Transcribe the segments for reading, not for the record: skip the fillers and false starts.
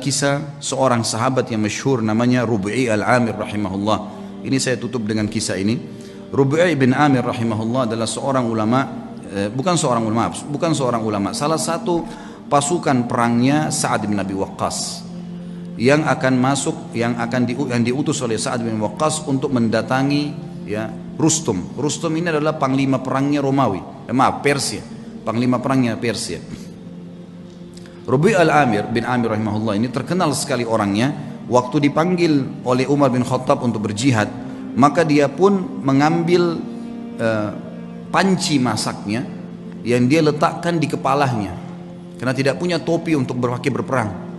Kisah seorang sahabat yang masyhur namanya Rubi'i al-Amir rahimahullah. Ini saya tutup dengan kisah ini. Rubi'i bin Amir rahimahullah adalah seorang ulama, bukan seorang ulama, salah satu pasukan perangnya Sa'ad bin Abi Waqqas yang akan masuk, yang diutus oleh Sa'ad bin Waqqas untuk mendatangi ya Rustum. Rustum ini adalah panglima perangnya Romawi, Persia, panglima perangnya Persia. Rubi' al-Amir bin Amir rahimahullah ini terkenal sekali orangnya. Waktu dipanggil oleh Umar bin Khattab untuk berjihad, maka dia pun mengambil panci masaknya yang dia letakkan di kepalanya karena tidak punya topi untuk berperang.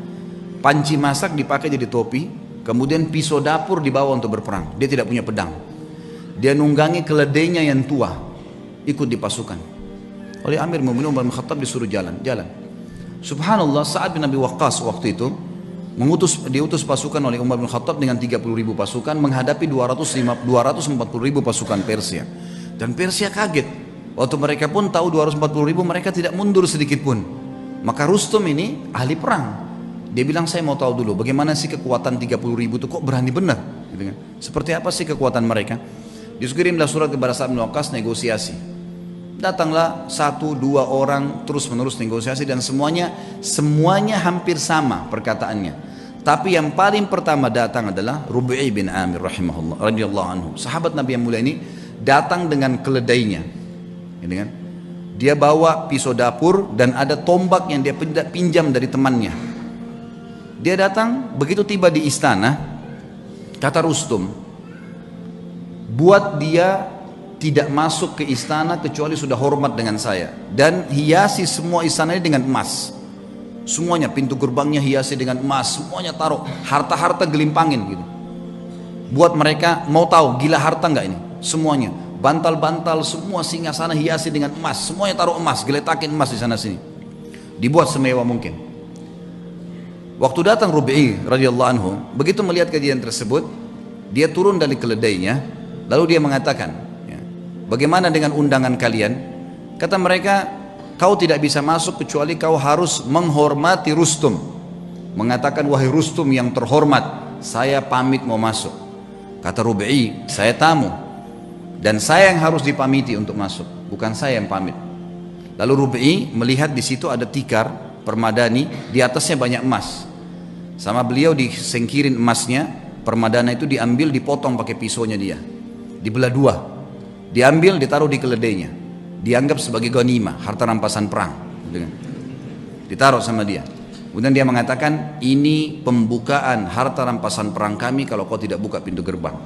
Panci masak dipakai jadi topi, kemudian pisau dapur dibawa untuk berperang. Dia tidak punya pedang. Dia nunggangi keledainya yang tua, ikut di pasukan. Oleh Amir Mu'minin Umar bin Khattab disuruh jalan. Subhanallah, Sa'ad bin Abi Waqqas waktu itu diutus pasukan oleh Umar bin Khattab dengan 30.000 pasukan menghadapi 240.000 pasukan Persia. Dan Persia kaget. Waktu mereka pun tahu 240.000, mereka tidak mundur sedikit pun. Maka Rustum ini ahli perang. Dia bilang, saya mau tahu dulu bagaimana sih kekuatan 30.000 itu, kok berani benar? Gitu kan? Seperti apa sih kekuatan mereka? Dikirimlah surat kepada Sa'ad bin Waqqas negosiasi. Datanglah 1-2 orang terus menerus negosiasi dan semuanya hampir sama perkataannya. Tapi yang paling pertama datang adalah Rubi'i bin Amir rahimahullah radhiyallahu anhu. Sahabat Nabi yang mulia ini datang dengan keledainya. Gitu kan? Dia bawa pisau dapur dan ada tombak yang dia pinjam dari temannya. Dia datang, begitu tiba di istana, kata Rustum, buat dia tidak masuk ke istana kecuali sudah hormat dengan saya, dan hiasi semua istana ini dengan emas. Semuanya, pintu gerbangnya hiasi dengan emas, semuanya taruh harta-harta gelimpangin gitu. Buat mereka mau tahu gila harta enggak ini? Semuanya, bantal-bantal semua singgasana hiasi dengan emas, semuanya taruh emas, geletakin emas di sana sini. Dibuat semewah mungkin. Waktu datang Rubi'i radhiyallahu anhu, begitu melihat kejadian tersebut, dia turun dari keledainya, lalu dia mengatakan, bagaimana dengan undangan kalian? Kata mereka, kau tidak bisa masuk kecuali kau harus menghormati Rustum. Mengatakan, wahai Rustum yang terhormat, saya pamit mau masuk. Kata Rubi'i, saya tamu dan saya yang harus dipamiti untuk masuk, bukan saya yang pamit. Lalu Rubi'i melihat di situ ada tikar permadani, di atasnya banyak emas. Sama beliau disengkirin emasnya, permadana itu diambil, dipotong pakai pisaunya dia, dibelah dua. Diambil, ditaruh di keledainya, dianggap sebagai ghanimah, harta rampasan perang, ditaruh sama dia. Kemudian dia mengatakan, ini pembukaan harta rampasan perang kami kalau kau tidak buka pintu gerbang.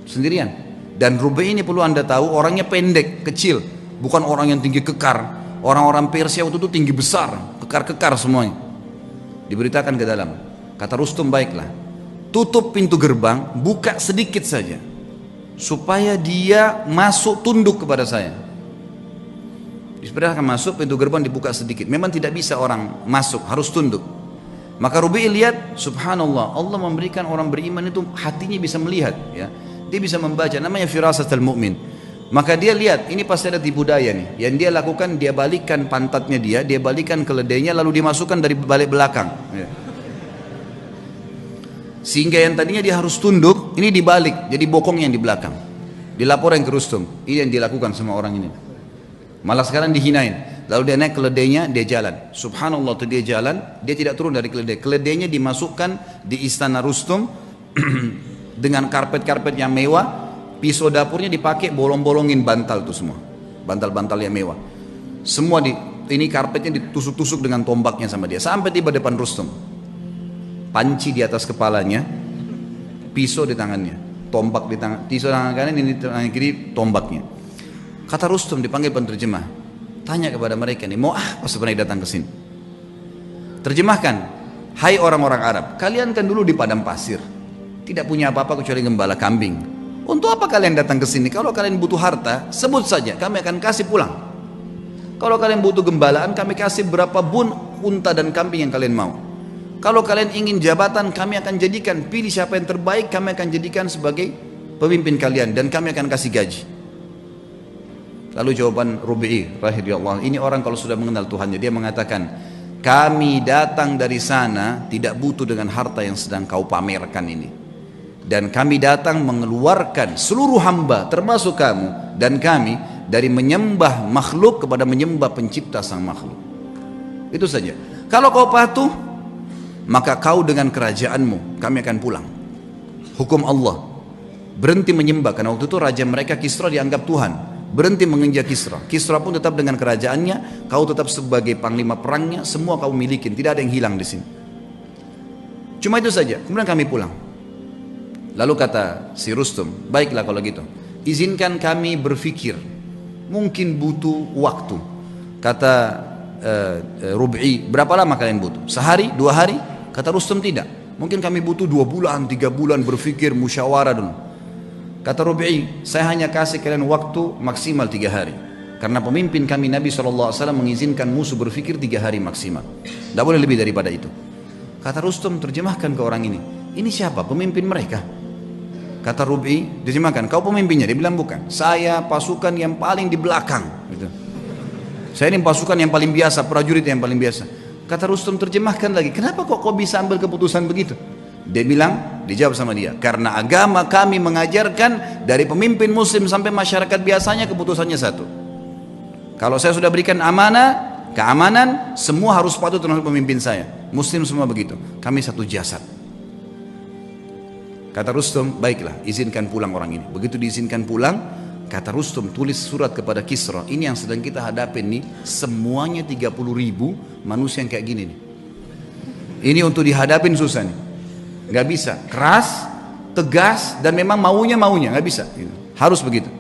Sendirian. Dan Rubi'i ini perlu anda tahu, orangnya pendek, kecil, bukan orang yang tinggi kekar. Orang-orang Persia waktu itu tinggi besar, kekar-kekar semuanya. Diberitakan ke dalam. Kata Rustum, baiklah, tutup pintu gerbang, buka sedikit saja, supaya dia masuk tunduk kepada saya. Diperintahkan masuk, pintu gerbang dibuka sedikit. Memang tidak bisa orang masuk, harus tunduk. Maka Rubi'i lihat, subhanallah, Allah memberikan orang beriman itu hatinya bisa melihat, ya. Dia bisa membaca, namanya firasatul mu'min. Maka dia lihat, ini pasti ada tipu daya nih. Yang dia lakukan, dia balikkan pantatnya dia balikkan keledainya, lalu dimasukkan dari balik belakang, ya. Sehingga yang tadinya dia harus tunduk, ini dibalik, jadi bokong yang di belakang. Dilaporin ke Rustum, ini yang dilakukan sama orang ini. Malah sekarang dihinain. Lalu dia naik keledainya, dia jalan. Subhanallah, tuh dia jalan, dia tidak turun dari keledai. Keledainya dimasukkan di istana Rustum dengan karpet-karpet yang mewah. Pisau dapurnya dipakai, bolong-bolongin bantal tuh semua, bantal-bantal yang mewah. Semua ini karpetnya ditusuk-tusuk dengan tombaknya sama dia. Sampai tiba depan Rustum. Panci di atas kepalanya, pisau di tangannya, tombak di tangan, pisau tangan kanan, ini tangan kiri, tombaknya. Kata Rustum, dipanggil penterjemah, tanya kepada mereka nih, mau apa sebenarnya datang ke sini? Terjemahkan, hai orang-orang Arab, kalian kan dulu di padang pasir, tidak punya apa-apa kecuali gembala kambing. Untuk apa kalian datang ke sini? Kalau kalian butuh harta, sebut saja, kami akan kasih pulang. Kalau kalian butuh gembalaan, kami kasih berapa bun unta dan kambing yang kalian mau. Kalau kalian ingin jabatan, kami akan jadikan, pilih siapa yang terbaik, kami akan jadikan sebagai pemimpin kalian dan kami akan kasih gaji. Lalu jawaban Rubi'i rahimahullah, ini orang kalau sudah mengenal Tuhannya, dia mengatakan, kami datang dari sana tidak butuh dengan harta yang sedang kau pamerkan ini. Dan kami datang mengeluarkan seluruh hamba termasuk kamu dan kami dari menyembah makhluk kepada menyembah pencipta sang makhluk. Itu saja. Kalau kau patuh, maka kau dengan kerajaanmu kami akan pulang. Hukum Allah. Berhenti menyembah, karena waktu itu raja mereka Kisra dianggap Tuhan. Berhenti menginjak Kisra. Kisra pun tetap dengan kerajaannya, kau tetap sebagai panglima perangnya, semua kau milikin, tidak ada yang hilang di sini. Cuma itu saja. Kemudian kami pulang. Lalu kata si Rustum, baiklah kalau gitu, izinkan kami berfikir, mungkin butuh waktu. Kata Rub'i, berapa lama kalian butuh? Sehari, 2 hari? Kata Rustum, tidak, mungkin kami butuh 2 bulan, 3 bulan berfikir, musyawarah dulu. Kata Rub'i, saya hanya kasih kalian waktu maksimal 3 hari, karena pemimpin kami Nabi SAW mengizinkan musuh berfikir 3 hari maksimal, tidak boleh lebih daripada itu. Kata Rustum, terjemahkan ke orang ini siapa pemimpin mereka? Kata Rub'i, terjemahkan, kau pemimpinnya? Dia bilang bukan, saya pasukan yang paling di belakang gitu. Saya ini pasukan yang paling biasa, prajurit yang paling biasa. Kata Rustum, terjemahkan lagi, kenapa kok kau bisa ambil keputusan begitu? Dia bilang, dijawab sama dia, karena agama kami mengajarkan dari pemimpin muslim sampai masyarakat biasanya keputusannya satu. Kalau saya sudah berikan amanah, keamanan, semua harus patuh terhadap pemimpin saya. Muslim semua begitu, kami satu jasad. Kata Rustum, baiklah, izinkan pulang orang ini. Begitu diizinkan pulang, kata Rustum, tulis surat kepada Kisra, ini yang sedang kita hadapin nih, semuanya 30.000 manusia yang kayak gini nih. Ini untuk dihadapin susah nih, gak bisa, keras, tegas, dan memang maunya, gak bisa, harus begitu.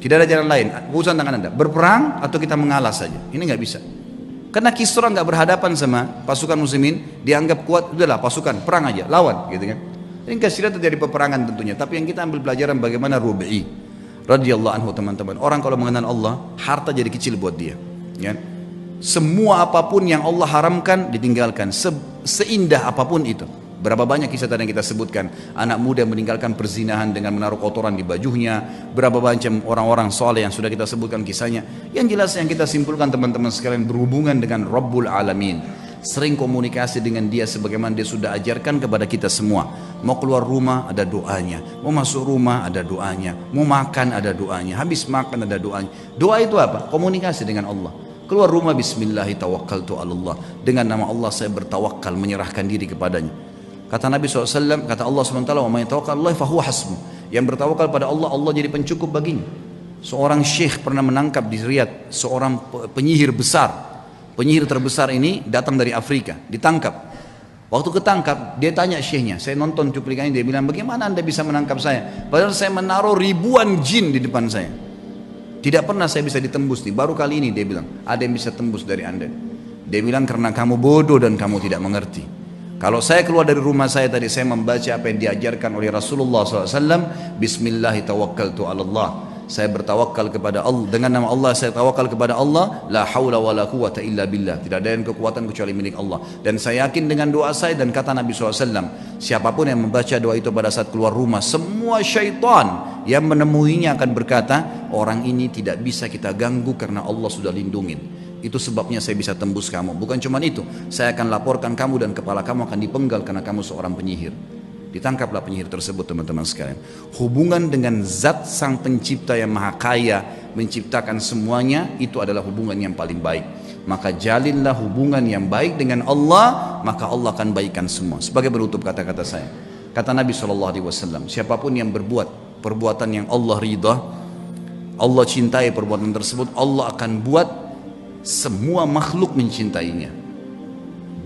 Tidak ada jalan lain, urusan tangan anda, berperang atau kita mengalah saja, ini gak bisa. Karena Kisra gak berhadapan sama pasukan muslimin, dianggap kuat, udahlah pasukan, perang aja, lawan gitu kan. Ini kasihan terjadi peperangan tentunya, tapi yang kita ambil pelajaran bagaimana Rub'i radhiyallahu anhu, teman-teman. Orang kalau mengenal Allah, harta jadi kecil buat dia, ya. Semua apapun yang Allah haramkan ditinggalkan, seindah apapun itu. Berapa banyak kisah tadi yang kita sebutkan, anak muda yang meninggalkan perzinahan dengan menaruh kotoran di bajunya, berapa macam orang-orang soleh yang sudah kita sebutkan kisahnya. Yang jelas yang kita simpulkan teman-teman sekalian, berhubungan dengan Rabbul Alamin, sering komunikasi dengan dia sebagaimana dia sudah ajarkan kepada kita semua. Mau keluar rumah ada doanya, mau masuk rumah ada doanya, mau makan ada doanya, habis makan ada doanya. Doa itu apa? Komunikasi dengan Allah. Keluar rumah, bismillahirrahmanirrahim, dengan nama Allah saya bertawakal, menyerahkan diri kepadanya. Kata Nabi SAW, kata Allah SWT, wa may yatawakkal fahuwa hasbuh. Yang bertawakal pada Allah, Allah jadi pencukup baginya. Seorang syekh pernah menangkap di Riyadh seorang penyihir besar. Penyihir terbesar ini datang dari Afrika, ditangkap. Waktu ketangkap, dia tanya syekhnya, saya nonton cuplikannya, dia bilang, bagaimana anda bisa menangkap saya? Padahal saya menaruh ribuan jin di depan saya. Tidak pernah saya bisa ditembus nih, baru kali ini dia bilang, ada yang bisa tembus dari anda. Dia bilang, karena kamu bodoh dan kamu tidak mengerti. Kalau saya keluar dari rumah saya tadi, saya membaca apa yang diajarkan oleh Rasulullah SAW, Bismillahirrahmanirrahim, saya bertawakal kepada Allah, dengan nama Allah saya tawakal kepada Allah, la haula wala quwata illa billah, tidak ada yang kekuatan kecuali milik Allah. Dan saya yakin dengan doa saya, dan kata Nabi SAW, siapapun yang membaca doa itu pada saat keluar rumah, semua syaitan yang menemuinya akan berkata, orang ini tidak bisa kita ganggu karena Allah sudah lindungin. Itu sebabnya saya bisa tembus kamu. Bukan cuma itu, saya akan laporkan kamu dan kepala kamu akan dipenggal karena kamu seorang penyihir. Ditangkaplah penyihir tersebut, teman-teman sekalian. Hubungan dengan zat sang pencipta yang maha kaya, menciptakan semuanya, itu adalah hubungan yang paling baik. Maka jalinlah hubungan yang baik dengan Allah, maka Allah akan baikkan semua. Sebagai penutup kata-kata saya, kata Nabi SAW, siapapun yang berbuat perbuatan yang Allah ridha, Allah cintai perbuatan tersebut, Allah akan buat semua makhluk mencintainya.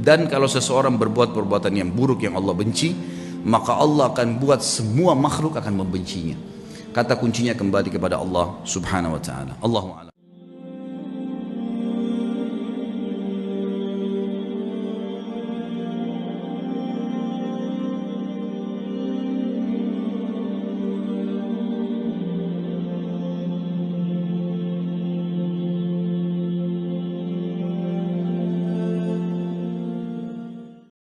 Dan kalau seseorang berbuat perbuatan yang buruk yang Allah benci, maka Allah akan buat semua makhluk akan membencinya. Kata kuncinya kembali kepada Allah Subhanahu wa taala. Allahu a'lam.